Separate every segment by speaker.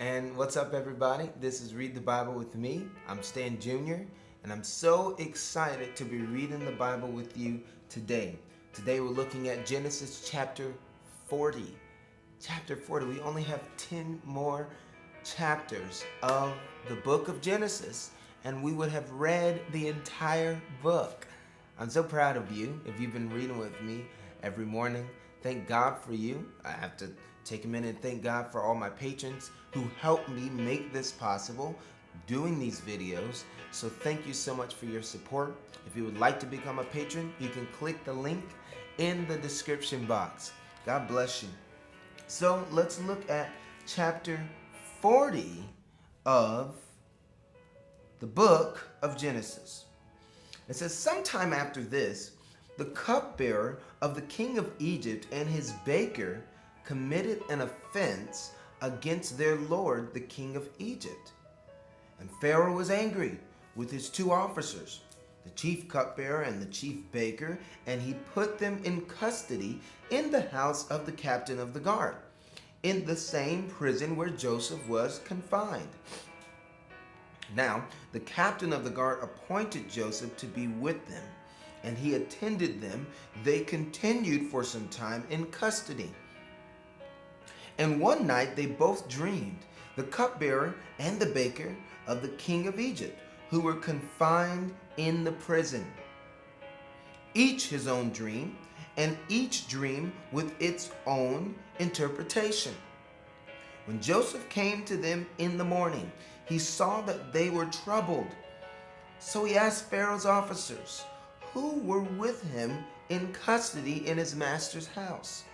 Speaker 1: And what's up, everybody? This is Read the Bible with me. I'm Stan Jr., and I'm so excited to be reading the Bible with you today. Today we're looking at Genesis chapter 40. Chapter 40. We only have 10 more chapters of the book of Genesis, and we would have read the entire book. I'm so proud of you if you've been reading with me every morning. Thank God for you. I have to take a minute and thank God for all my patrons who helped me make this possible, doing these videos. So thank you so much for your support. If you would like to become a patron, you can click the link in the description box. God bless you. So let's look at chapter 40 of the book of Genesis. It says, sometime after this, the cupbearer of the king of Egypt and his baker committed an offense against their lord, the king of Egypt. And Pharaoh was angry with his two officers, the chief cupbearer and the chief baker, and he put them in custody in the house of the captain of the guard, in the same prison where Joseph was confined. Now, the captain of the guard appointed Joseph to be with them, and he attended them. They continued for some time in custody. And one night they both dreamed, the cupbearer and the baker of the king of Egypt, who were confined in the prison. Each his own dream, and each dream with its own interpretation. When Joseph came to them in the morning, he saw that they were troubled. So he asked Pharaoh's officers, who were with him in custody in his master's house,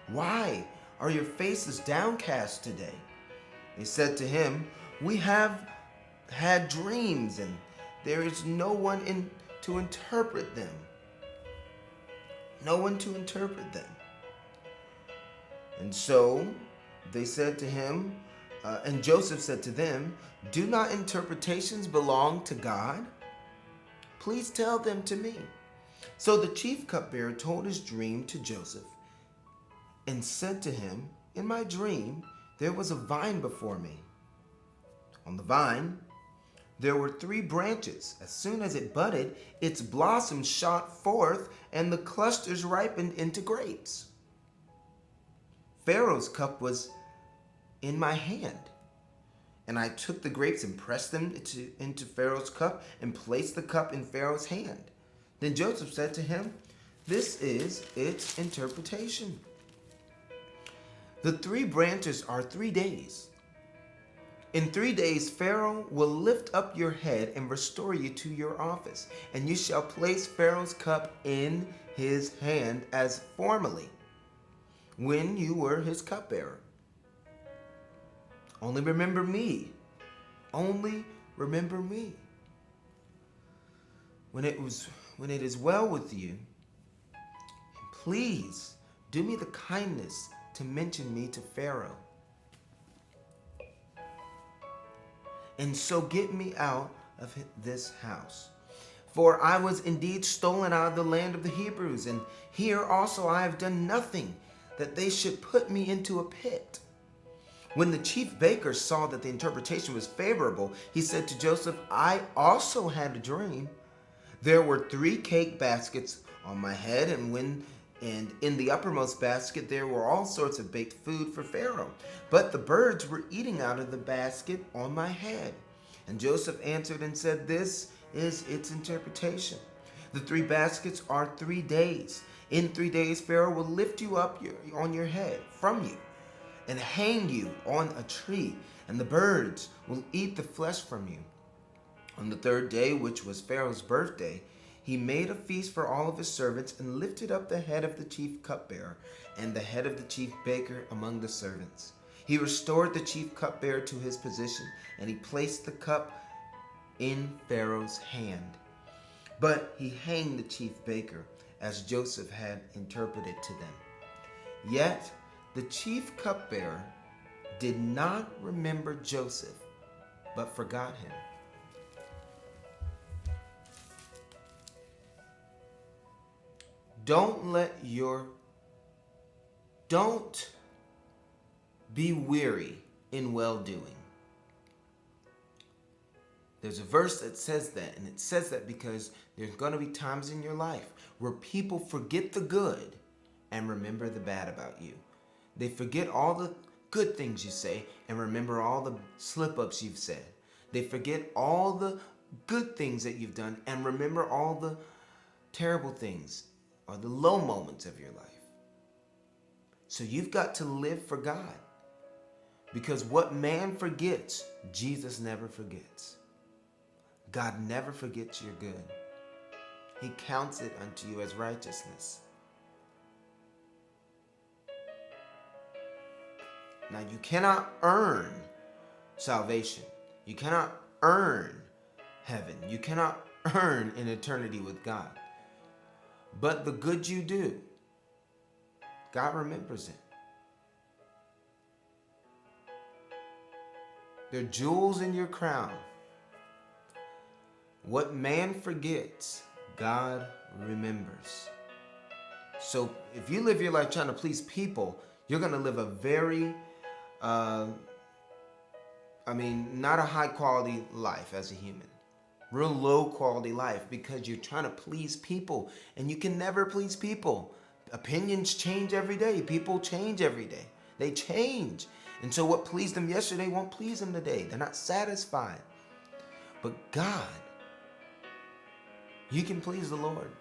Speaker 1: "Why are your faces downcast today?" They said to him, "We have had dreams, and there is no one to interpret them." No one to interpret them. And so they said to him, and Joseph said to them, "Do not interpretations belong to God? Please tell them to me." So the chief cupbearer told his dream to Joseph and said to him, "In my dream, there was a vine before me. On the vine, there were 3 branches. As soon as it budded, its blossoms shot forth, and the clusters ripened into grapes. Pharaoh's cup was in my hand, and I took the grapes and pressed them into Pharaoh's cup and placed the cup in Pharaoh's hand." Then Joseph said to him, "This is its interpretation. The 3 branches are 3 days. In 3 days, Pharaoh will lift up your head and restore you to your office, and you shall place Pharaoh's cup in his hand as formerly, when you were his cupbearer. Only remember me. Only remember me. When it is well with you, please do me the kindness to mention me to Pharaoh, and so get me out of this house. For I was indeed stolen out of the land of the Hebrews, and here also I have done nothing that they should put me into a pit." When the chief baker saw that the interpretation was favorable, he said to Joseph, "I also had a dream. There were 3 cake baskets on my head, and in the uppermost basket there were all sorts of baked food for Pharaoh. But the birds were eating out of the basket on my head." And Joseph answered and said, "This is its interpretation. The 3 baskets are 3 days. In 3 days Pharaoh will lift you up on your head from you and hang you on a tree, and the birds will eat the flesh from you." On the 3rd day, which was Pharaoh's birthday, he made a feast for all of his servants and lifted up the head of the chief cupbearer and the head of the chief baker among the servants. He restored the chief cupbearer to his position, and he placed the cup in Pharaoh's hand. But he hanged the chief baker, as Joseph had interpreted to them. Yet the chief cupbearer did not remember Joseph, but forgot him. Don't be weary in well-doing. There's a verse that says that, and it says that because there's going to be times in your life where people forget the good and remember the bad about you. They forget all the good things you say and remember all the slip-ups you've said. They forget all the good things that you've done and remember all the terrible things or the low moments of your life. So you've got to live for God, because what man forgets, Jesus never forgets. God never forgets your good. He counts it unto you as righteousness. Now, you cannot earn salvation. You cannot earn heaven. You cannot earn an eternity with God. But the good you do, God remembers it. They're jewels in your crown. What man forgets, God remembers. So if you live your life trying to please people, you're going to live a very, not a high quality life as a human. Real low quality life, because you're trying to please people, and you can never please people. Opinions change every day. People change every day. They change. And so what pleased them yesterday won't please them today. They're not satisfied. But God, you can please the Lord.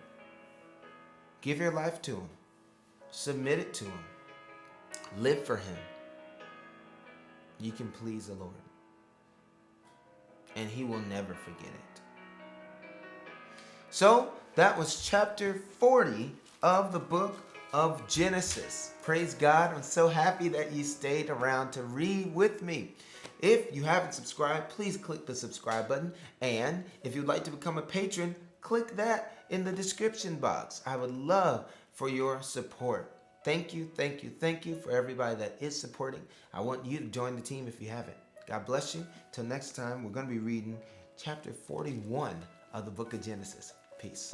Speaker 1: Give your life to Him. Submit it to Him. Live for Him. You can please the Lord. And He will never forget it. So that was chapter 40 of the book of Genesis. Praise God. I'm so happy that you stayed around to read with me. If you haven't subscribed, please click the subscribe button. And if you'd like to become a patron, click that in the description box. I would love for your support. Thank you, thank you, thank you for everybody that is supporting. I want you to join the team if you haven't. God bless you. Till next time, we're going to be reading chapter 41 of the book of Genesis. Peace.